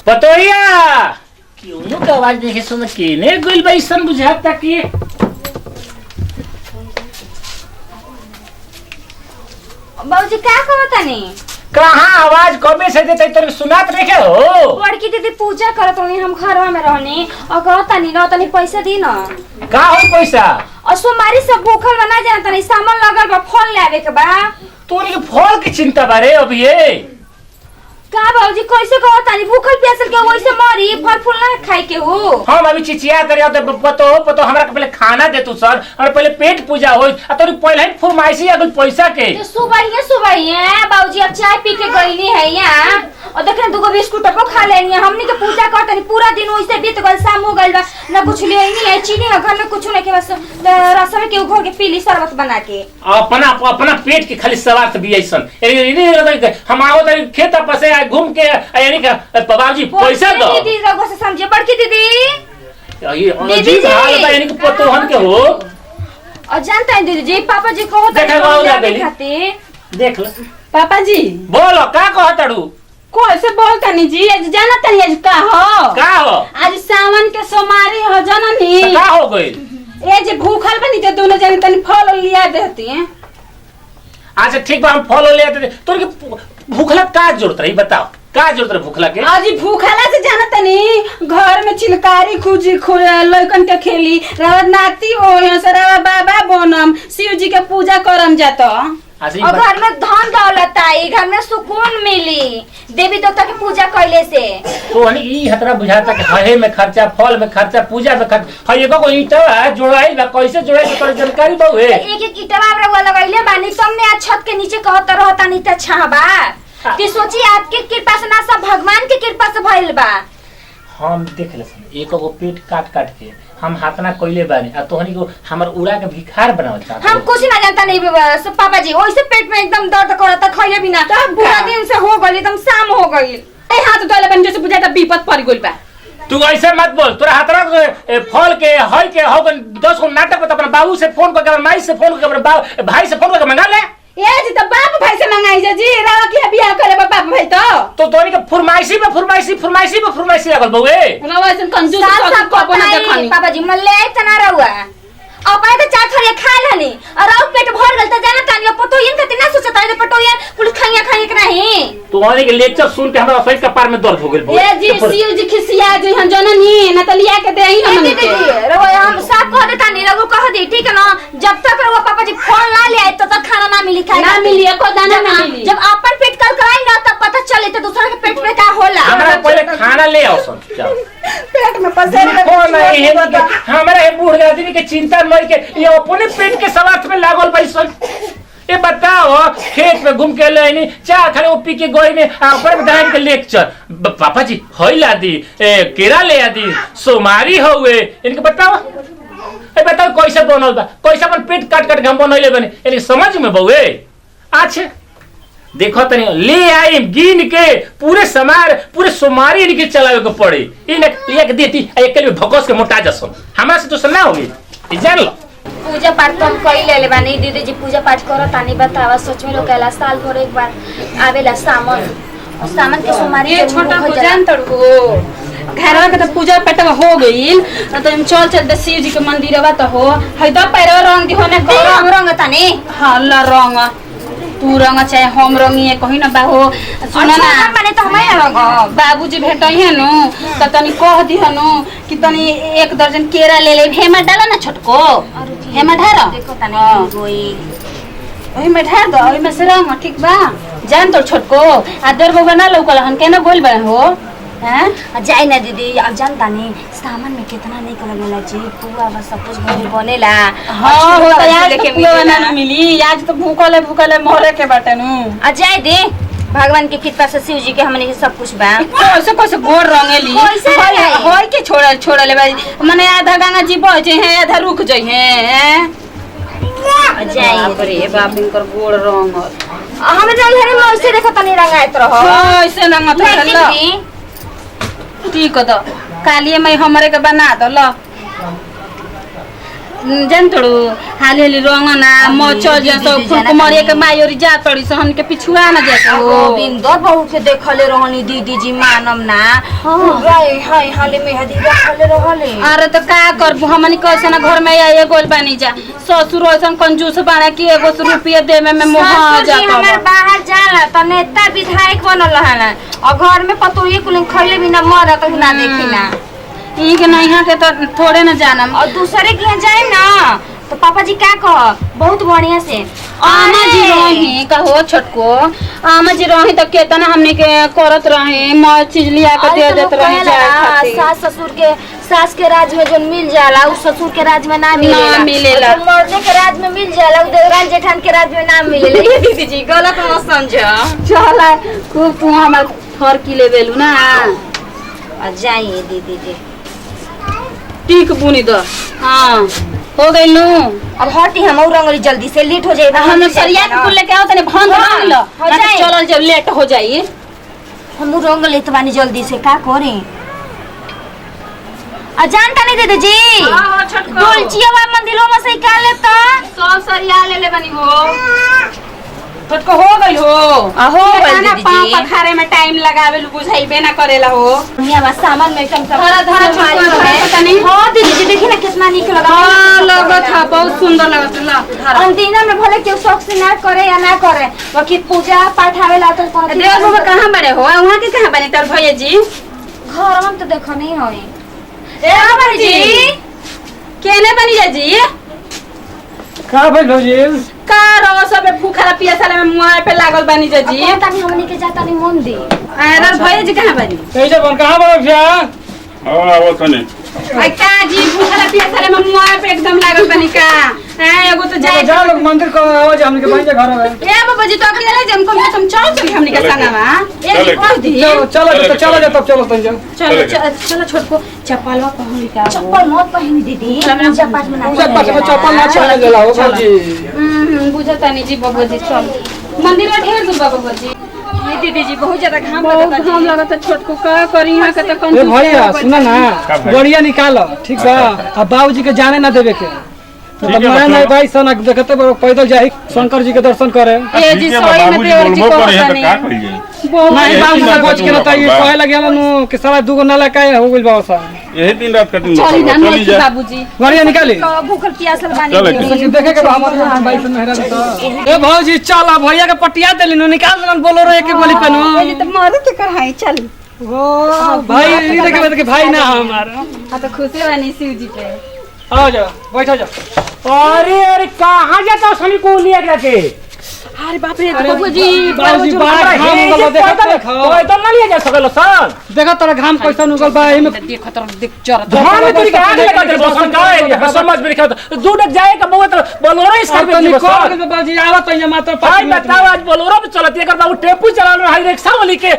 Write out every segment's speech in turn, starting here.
पतोहिया क्यों तो आवाज देखे सुन केने गुल बैसन बुझाता कि बाबूजी क्या कहता नहीं कहाँ आवाज कबे से देते तेरे सुनात नहीं हो। बड़की दीदी पूजा करत रही हम घरवा में रहनी और कहता नहीं ना तनी पैसा दी ना का हो पैसा और सोमवारी सब भूखल बना जानता नहीं सामान लगल बा फल लावे के बा तो उनके फल की चिंता बारे अभी ये का बाबूजी कैसे कहता नहीं भूखल प्यासल के वैसे मरी फल फूल ना खाए के हो हम अभी चिचिया करे तो पतो हमरा के पहले खाना दे तू सर और पहले पेट पूजा हो और तोरी पहले ही फरमाइशी अगल पैसा के तो सुबह है बाबूजी अब चाय पी के गईनी है यहाँ और देखने दुगो बिस्कुट को खा लेनी है हमनी के पूजा करते नहीं पूरा दिन वैसे बीत गल शाम हो गइल बा ना कुछ ले नहीं है चीनी है घर में कुछ नहीं के बस रसम के घोर के पीली शरबत बना के अपना पेट के खाली सवार्थ भी ऐसन हम आओ तरी खेत पर से घूम के यानी का बाबूजी पैसा दो दीदी रगो से समझे बड़की दीदी ये अजीब हाल बा यानी कि पतोहन के हो और जानता है दीदी जी पापा जी को होता है देख लो पापा जी बोलो का कहतड़ू कैसे बोलता नहीं जी आज जाना तनी आज का हो आज सावन के सोमवारी हो जननी का हो गई ए जे भूखल बनी तो दोनों जने तनी फल लिया देती हैं। अच्छा ठीक बा हम फल ले आते तोर के भूखला का जरूरत रही बताओ का जरूरत रही भूखला के आज भूखला से जाना तनी घर में चिलकारी खुजी लइकन के खेली रावत नाती हो यहाँ से रावा बाबा बनम शिव जी के पूजा करम जातो और घर में धन दौलत आई घर में सुकून मिली देवी देवता की पूजा कैले से तो हनी ई हतरा बुझाता कि हहे में खर्चा फल में खर्चा पूजा में खर्चा हई एगो ईटा जोड़ाई बा कैसे जोड़ाई तो जानकारी बहु है एक एक ईटवा रे लगैले बानी तुमने आज छत के नीचे कहत रहता नहीं त छाबा कि सोची आपके कृपा से ना सब भगवान की कृपा से भइल बा हम देख ले एको पेट काट काट के हम हाथना कोइले बानी आ तोहनी को हमर उड़ा के भिखार बनावल चाहत हम कुछ ना जानता नहीं पापा जी ओइसे पेट में एकदम दर्द करता खइले बिना पूरा दिन से हो गइल एकदम शाम हो गइल ए हाथ धोले बन जैसे बुझाता विपद पड़ गइल बा तू ऐसे मत बोल तोरा हाथरा फल के हई के हो 10 गो नाटक पे अपना बाबू से फोन करके माई से फोन करके भाई से फोन करके मंगा ले ए जी तो बाप भाई से मंगाई जी रावा के बियाह करे बाप भाई तो तोरी के फरमाइशी लागल बउए रावा से कंजूस को बना देखनी पापा जी मन ले तना रहुआ अपने तो चार थोड़े खा लेनी और अब पेट भर गल त जाना तानी पतो इन कितना सोचता है पतो ये कुल खाइया के नहीं तुम्हारे के लेक्चर सुन के हमरा सही कपार में दर्द हो गेल ए जी शिव जी खिसिया जी हम जननी न त लिया के देही हम के रहुआ हम साफ कह देता नहीं रघु कह दी ठीक है ना जब तक रहुआ पापा जी फोन ना ले आए तो तक खाना ना मिली खाए ना मिली को दाना ना मिली जब अपन पेट कल कराई ना तब पता चले तो दूसरा के पेट में का होला हमरा पहले खाना ले आओ सुन जाओ पेट में पसेर कौन है हमरा ये बूढ़ आदमी के चिंता मर के ये अपने पेट के सवार्थ में लागल बैसन ये बताओ खेत में घूम के लेनी चाय खाली वो पी के गोई में ऊपर में दान के लेक्चर पापा जी होई ला दी केरा ले आ दी सोमारी होवे इनके बताओ ए बताओ कैसे बनल बा कैसे अपन पेट काट काट के हम बनैले बने इनके समझ में बउए अच्छा देखो तनी ले आई गिन के पूरे सोमारी इनके चलावे के पड़े इन एक देती एक के लिए भकोस के मोटा जसन हमरा से तो सुनना होगी जान लो पूजा पाठ तो हम कई ले बानी दीदी जी पूजा पाठ करो तानी बतावा सच में लोग कहला साल भर एक बार आवेला सामान के सोमारी ये छोटा हो जान तड़को घरवा के तो पूजा पाठ हो गइल तो हम चल शिव जी के मंदिरवा तो हो है तो पैरवा रंग दी होने रंग रंग तानी हां ला रंग तू रंग चाहे हम रंगिए कहि ना बाहो सुन ना माने तो हमें रंग बाबूजी भेटई है नु त तनी कह दी हनु कि तनी 1 दर्जन केरा ले ले हेमा डाला ना छोटको हेमा ढार देखो तानी गोई ओही में ढार दो ओही में से रंग ठीक बा जान तो छोटको आदर बबा ना लौकल हन केना बोल बन हो हैं जाई ना दीदी अब जानता नहीं सामान में कितना नहीं कर मिला जी पूरा बस सब कुछ घर बनेला हां हो तो यार पूरा ना मिली आज तो भूखले मरे के बाटे नु आ जाई दे भगवान की कृपा से शिव जी के हमने सब कुछ बा कैसे गोर रंगेली होय के छोड़ले भाई माने आधा गंगा जी बह जे है आधा रुक जई है जाई रे बाप इनकर गोड़ रंग हम जाई हरे मौसी देखो तनी रंगाइत रहो ऐसे रंगत रहल ठीक तो कालिए मैं हमरे के बना दो ल जान तोड़ू हाली हाली रंगना मचल जा तो कुमारिया के मायोरी जा तड़ी से हमके पिछुआ ना जाके हो गोविंदर बहू के देखले रहनी दीदी जी मानम ना हाय हाय हाले में हदी देखले रहले। अरे तो का करबू हमनी कैसे ना घर में आए गोल बानी जा ससुर ऐसा कंजूस बाड़ा कि एगो रुपया दे में मोह जा हमर बाहर जाला त नेता विधायक बनल रहना और घर में पतोही कुल खइले बिना मरत ना देखिना ई के नहीं के तो थोड़े ना जानम और दूसरे के यहाँ जाए ना तो पापा जी क्या कह बहुत बढ़िया से आमा जी रही कहो छोटको आमा जी रही तो केतना हमने के करत रहे म चीज लिया के दे देत रही जाए खातिर सास ससुर के सास के राज में जो मिल जाला उस ससुर के राज में ना मिलेला मर्दे के राज में मिल जाला उ देवरान जेठान के राज में ना मिलेला ये दीदी जी गलत मत समझो चला खूब तू हमर थर की लेवेलू ना आ जाइए दीदी जी टीक बुनी दो हां हो गई नु अब हटी हम और रंगली जल्दी से लेट हो जाए हम सरिया के कुल लेके आओ तने भंग मान लो चलो जब लेट हो जाई हम रंग लेत बानी जल्दी से का करें आ जानता नहीं दीदी जी हां छोटको डोलचिया मंदिरों में से का लेता सब सरिया ले बनी हो छोटको हो गई हो हो गई दीदी जी पखारे में टाइम लगावेलू बुझाइबे ना करेला हो दुनिया में सामान में कम सब धरा धरा छोटको तनी हां दीदी जी देखी ना कितना निक लगा हां लगत है बहुत सुंदर लगत ला धरा अंतिना में भले केहू शौक से ना करे या ना करे बाकी पूजा पाठ आवेला तो देव बाबा कहां बड़े हो वहां के कहां बने तर भैया जी घर में तो देखो नहीं होई ए बाबा जी केने बनी जा जी का भइल भौजी का रो सब भूखा पियासा में मुंह पे लागल बनी जा जी अब तानी हमनी के जाता नहीं मंदिर अरे भैया जी कहां बनी कैसे बन कहां बन भैया हां वो तने आई का जी भूखा पियासा में मुंह पे एकदम लागल बनी का एगो तो जाए जा लोग मंदिर को आवाज हमने के भाई के घर में ए बाबा जी तो अकेले जम कम से कम चल हमनी के संगवा एक कर दी चलो तब चलो तन जाओ चलो छोटको चप्पलवा पहन के आओ चप्पल मत पहनी दीदी पूजा पाठ में ना पूजा पाठ में चप्पल ना चले गेला हो भौजी बुझता नहीं जी बाबा जी चल मंदिर में ढेर दूर बाबा जी ये दीदी जी बहुत ज्यादा घाम लगता है घाम लगता है छोटको का करी यहां के तो कंजूस ए भैया सुना ना बढ़िया निकालो ठीक बा अब बाबूजी के जाने ना देवे के तो मैं नहीं भाई सना देखते पैदल जाई शंकर जी के दर्शन करे ए जी सोई में देवर जी को का नहीं कइल जाई नहीं बाबू से बच के ना ये कहे लगे नु कि साला दुगो नाला काहे हो गइल बाबा सा यही दिन रात कटिंग चली ना चली जा बाबूजी बढ़िया निकाली भूखल प्यासल बानी चले सच्ची देखे के हमारे भाई से मेहरा तो ए भौजी चल अब भैया के पटिया देली नु निकाल देलन बोलो रे एक बोली पे नु ये तो मारे के कराई चल ओ भाई ये देखे के भाई ना हमारा आ तो खुशी बनी शिव जी पे आओ जा बैठो जा अरे अरे कहां जाता सनी को लिया के अरे बाप रे बाबूजी बाबूजी बड़ा घाम उगल देखो तो ना लिया जा सकल सन देखो तोरा घाम कैसन उगल बा एमे देखो तो देख चर घाम में तोरी आग लगा दे बसन का है समझ में लिखा दूर जाए का बहुत बोलोरो इस कर में बसन बाबूजी आवत है मात्र भाई बताओ आज बोलोरो पे चलती है कर टेम्पू चला रहा है रिक्शा वाली के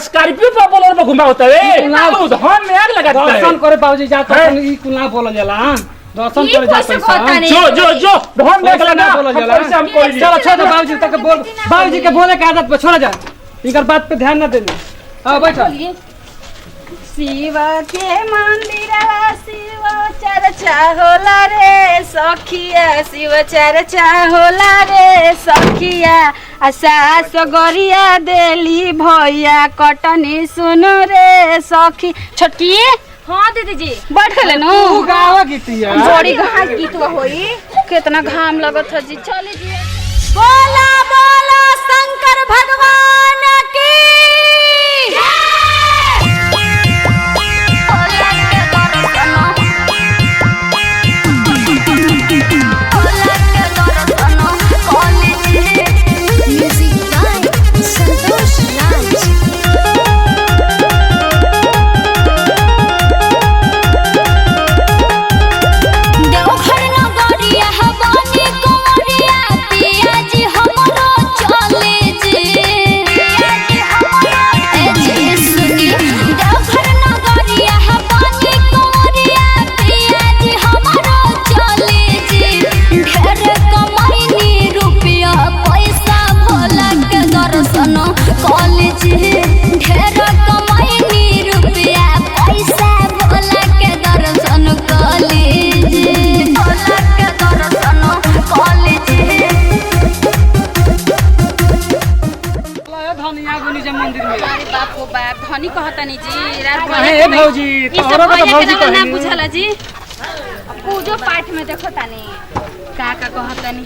स्कॉर्पियो पे बोलोरो में घुमा होता है धन में आग लगा है दर्शन करे बाबूजी जाता ई कुला बोल जाला दर्शन करे जाता है जो धन देख लेना बोल जाला चलो छोड़ बाबूजी तक बोल बाबूजी के बोले के आदत पे छोड़ जा इकर बात पे ध्यान ना देना हां बैठो शिव के मंदिरवा शिव चर्चा होला रे सखिया शिव चर्चा होला रे सखिया आ सास गरिया देली भैया कटनी सुन रे सखी छोटकी हां दीदी जी बैठ ले नु तू गावा गीतिया बड़ी घास गीतवा होई कितना घाम लगत है जी चली जी बोला बोला शंकर भगवान की देवघर नगरिया हवानी कोरिया पिया जी हमरो चले जी धनिया गुनी जे मंदिर में। अरे बाप रे बाप धनी कहतनी जी रात काहे भौजी तोहरा का भौजी ना कहे बुझला जी पूजो पाठ में देखो तनी का कहतनी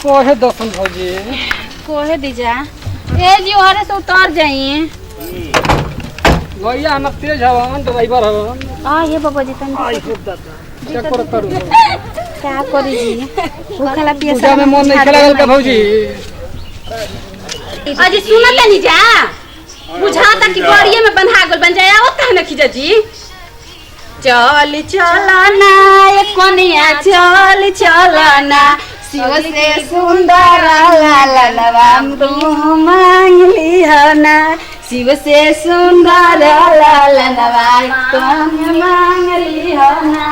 कोहे दसन भौजी कोहे दीजा ए जी ओहरे से उतर जाइए भैया हम तेज हवन ड्राइवर हवन हां ये बाबा जी तनी आई खूब दादा चक्कर करू क्या करी जी भूखला पिया पूजा में मन नहीं खेला का भौजी अजी सुन तनी जा बुझाता कि गड़िए में बन्हा गल बन जाए आवत है ना खिजा जी चल चलना ए कोनिया चल चलना शिव से सुंदर लालवा तू मांग लिहना शिव से सुंदर लालवा तुम मांग लिहना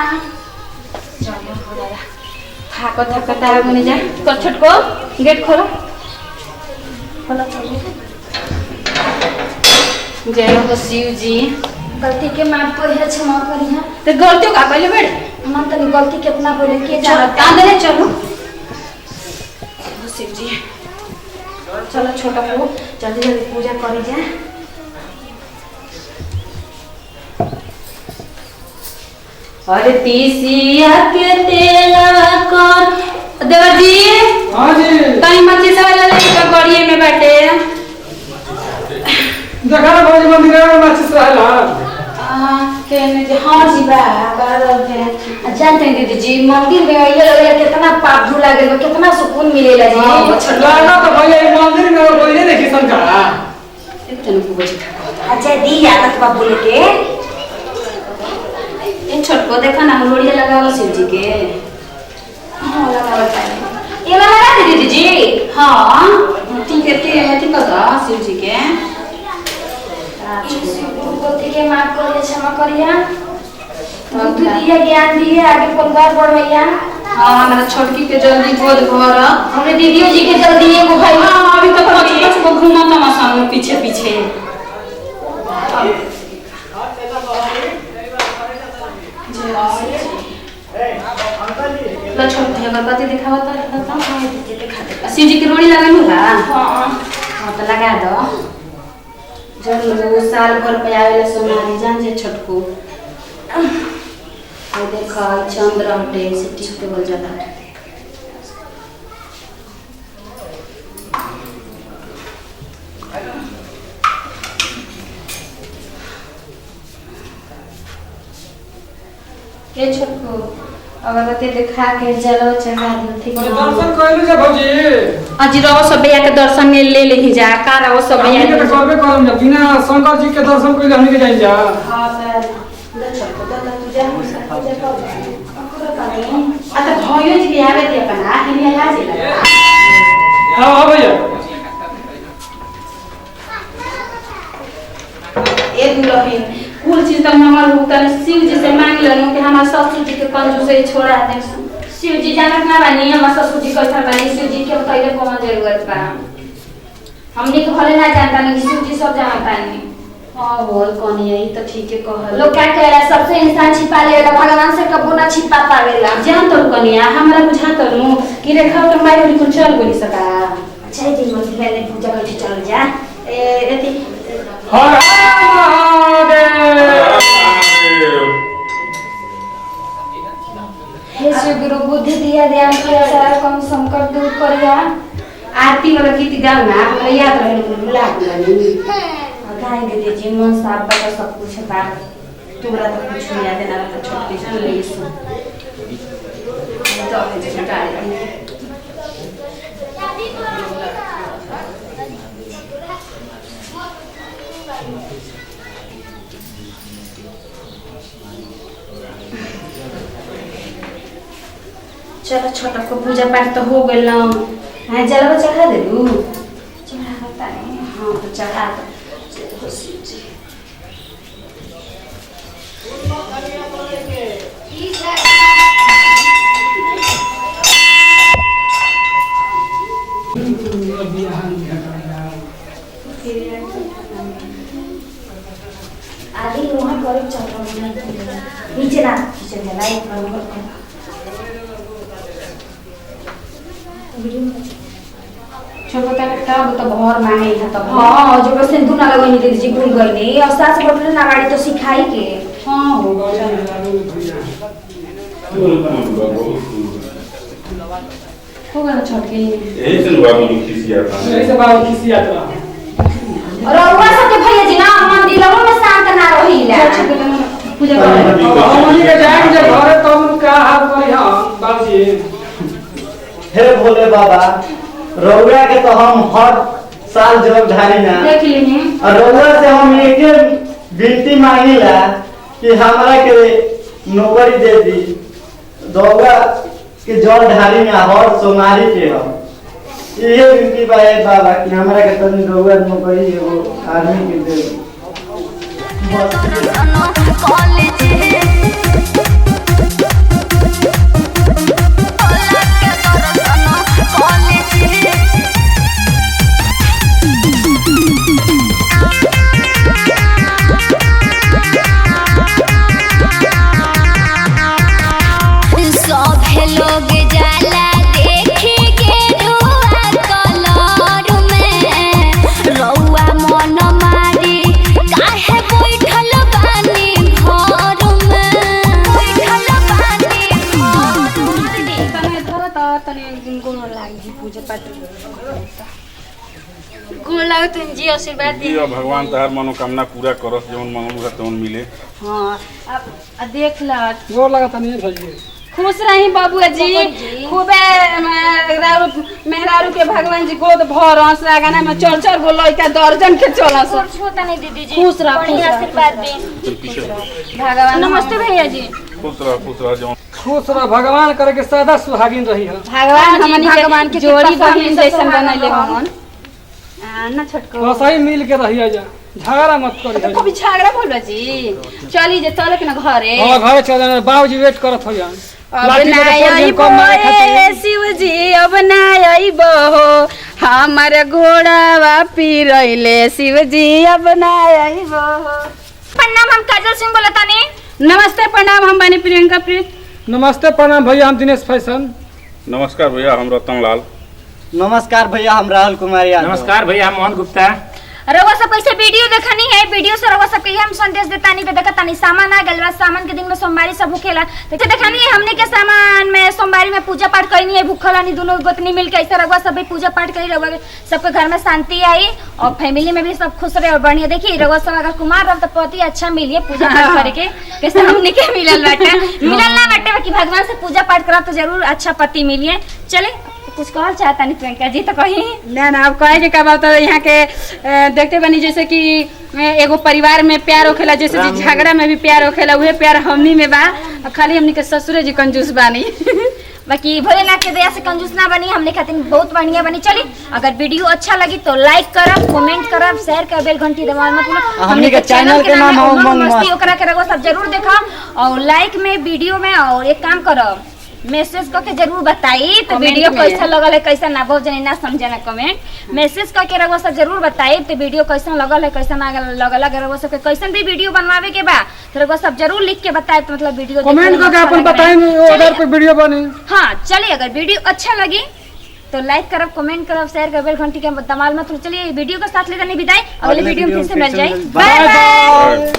थाको थकता है मुनि जा कर छोटको गेट खोलो जय हो शिव जी गलती के माफ करिए क्षमा करिए तो गलती का पहले बेड़ मन तनी गलती कितना बोले के चलो जानता कांदने चलो शिव जी चलो छोटा को जल्दी जल्दी पूजा करी जा अरे तीसिया के तेला कर देवर जी हां जी कहीं मच्छी सवाल ले गड़िए में बैठे देखा ना भौजी मंदिर में माचिस रहला केने जे हां जी बा बादल के जानते हैं दीदी जी मंदिर में आइए लगे कितना पाप धुला गेल कितना सुकून मिलेला जी लाना तो भैया ये मंदिर में कोई नहीं देखी संका इतने को बजे अच्छा दी आदत बा बोले के इन छोटको देखा ना लोड़िया लगावल शिव जी के हां लगावल पानी ये वाला लगा दे दीदी जी हां ठीक है ठीक है शिव जी के गलती के माफ करिए क्षमा करिए बुद्धि दिए ज्ञान दिए आगे परिवार बढ़ैया हां हमारा छोटकी के जल्दी गोद भर हमरे दीदियों जी के जल्दी एगो भाई हां अभी तक बच को घूमता मसा में पीछे पीछे ला छोट है अगरबत्ती दिखावता रहता हां दिखा दे शिव जी की रोड़ी लगानु है हां तो लगा दो जब वो साल भर पे आवेला सोनारी जान जे छोटको आ देखा चंद्र हटे से ठीक के बोल जाता ये छोटको अगरबत्ती दिखा के जलो चढ़ा दो ठीक है दर्शन कइलु जे भौजी अजी रहो सब के दर्शन ले ले जा का रहो सब हमनी के तो करबे करम जा बिना शंकर जी के दर्शन कइले हमनी के जाई जा हां सर छोटको तो तू जा पूजा कर आ तो भयो जी के आवे दे अपन आ हिने आ जे हां भैया ए दुलहिन कुल चीज तो हमर उतर शिव जी से मांग लेनु कि हमार ससुर जी के कंजूस से छोड़ा दे शिव जी जानत ना बानी हमार ससुर जी कैसा बानी शिव जी के बताइले कौन जरूरत बा हमनी के भले ना जानता नहीं शिव जी सब जानता नहीं हां बोल कौन यही तो ठीक है कहल लोग क्या कह रहा है सबसे इंसान छिपा लेगा भगवान से कबो ना छिपा पावेला जान तो कनिया हमरा बुझा तो नु कि रेखा तो माई होली कुल चल गोली सका अच्छा जी मंदिर में पूजा करके चल जा ए एती हर महादेव हे शिव गुरु बुद्धि दिया ध्यान किया सारा कम संकट दूर करिया आरती वाला गीत गाओ ना हमरा याद रहे भुला गनी गाय दे जी मन साफ बता सब कुछ बा तोरा तो कुछ नहीं याद ना तो छोटी सी ले सु तो है जी डाले चलो छोटा को पूजा पाठ तो हो गइल ना हां जलवा चढ़ा दे दू चढ़ा बता नहीं हां तो चढ़ा दो आदि वहां पर चल रहा है नीचे ना किचन में लाइट बंद कर छोटो तब तो घर मांगे था तब हाँ जो बस सिंधु ना लगनी दीदी जी भूल गई नहीं और सास बोतल ना गाड़ी तो सिखाई के हां हो गया हो गया छोटके यही से बाबू खिसिया था यही से बाबू खिसिया था और रउआ सबके भैया जी ना मंदिरवा में शांत ना रहिला पूजा कर हमनी के जाएं जे घरे तो हम का हाल करी हम बाबूजी हे भोले बाबा रउआ के तो हम हर साल जब ढारी ना देख लेनी और रउआ से हम एक विनती मांगिला कि हमरा के नौकरी दे दी रउआ के जल ढारी में हर सोमारी के हम ये विनती बा हे बाबा कि हमरा के तनी रउआ नौकरी एगो आदमी के दे दी लोग जाला देखे के धुआ कलर में रउआ मन मारी काहे बैठल बानी घर में बैठल बानी घर तने धर त तने गुण लागी पूजा पाठ गुण लाग तुम जी आशीर्वाद दी जी भगवान तहार मनोकामना पूरा करस जवन मांगलू तवन मिले हां अब देख ल गोर लगता नहीं भैया खुश रही बाबूआ जी खूबे मेहरारू के भगवान जी गोद भर हंस गाना में चल गो लइका दर्जन के चलस कुछ होता नहीं दीदी जी खुश रह बढ़िया आशीर्वाद दे चल पीछे भगवान नमस्ते भैया जी खुश रह जवन खुश रह भगवान करे के सदा सुहागिन रही है भगवान जी, हमनी भगवान के के जोड़ी कृपा से बहन सब जैसन सहारा बनैले रहो। हमन ना छोटको बस ही मिल के रही जा झगड़ा मत करी कभी झगड़ा बोल जी चली जे चल के ना घरे हां घरे चल जाना बाबूजी वेट करत हो जान अब लाठी ना लेके पड़ आइबो कम मारे खातिर ए शिव जी अब ना आइबो हमर घोड़ावा पिरैले शिव जी अब ना आइबो प्रणाम हम काजल सिंह बोलता नहीं नमस्ते प्रणाम हम बानी प्रियंका प्रीत नमस्ते प्रणाम भैया हम दिनेश फैशन नमस्कार भैया हम रतन लाल नमस्कार भैया हम राहुल कुमार यादव नमस्कार भैया हम मोहन गुप्ता रउआ सब कैसे वीडियो देखनी है वीडियो से रउआ सब के हम संदेश देतानी पे देखतानी सामान आ गइल बा सामान के दिन में सोमवारी सब भूखेला तो देखनी है हमने के सामान में सोमवारी में पूजा पाठ करनी है भूखलानी दोनों गोतनी मिल के ऐसा रउआ सब भी पूजा पाठ करी रउआ सबके घर में शांति आई और फैमिली में भी सब खुश रहे और बढ़िया देखिए रउआ सब अगर कुमार रह तो पति अच्छा मिलिए पूजा पाठ करे के कैसे हमने के मिलल बाटे मिलल ना बाटे कि भगवान से पूजा पाठ करब तो जरूर अच्छा पति मिलिए चले कुछ कहल चाहता नहीं प्रियंका जी तो कही ना अब कहे के का बात है यहाँ के देखते बनी जैसे कि एगो परिवार में प्यार होखेला जैसे कि झगड़ा में भी प्यार होखेला उहे प्यार हमनी में बा खाली हमनी के ससुरे जी कंजूस बानी बाकी भोलेनाथ के दया से कंजूस ना बनी हमने खातिर बहुत बढ़िया बनी चली अगर वीडियो अच्छा लगी तो लाइक करब कमेंट करब शेयर कर बेल घंटी दबाव मत भूलना हमनी के चैनल के नाम है उमंग मस्ती ओकरा के रगो सब जरूर देखा और लाइक में वीडियो में और एक काम करब मैसेज करके जरूर बताई तो कमेंट वीडियो में। कैसा लगल है कैसा ना बहुत जने ना समझे ना कमेंट मैसेज करके रगो सब जरूर बताई तो वीडियो कैसा लगल है कैसा ना लगल है रगो सब के कैसन भी वीडियो बनवावे के बा तो रगो सब जरूर लिख के बताए तो मतलब वीडियो कमेंट करके अपन बताएंगे ऑर्डर पे वीडियो बनी हाँ चलिए अगर वीडियो अच्छा लगी तो लाइक करब कमेंट करब शेयर करब बेल घंटी के दबाव मत भूलिए। चलिए वीडियो के साथ ले जाने विदाई अगले वीडियो में फिर से मिल जाए बाय बाय।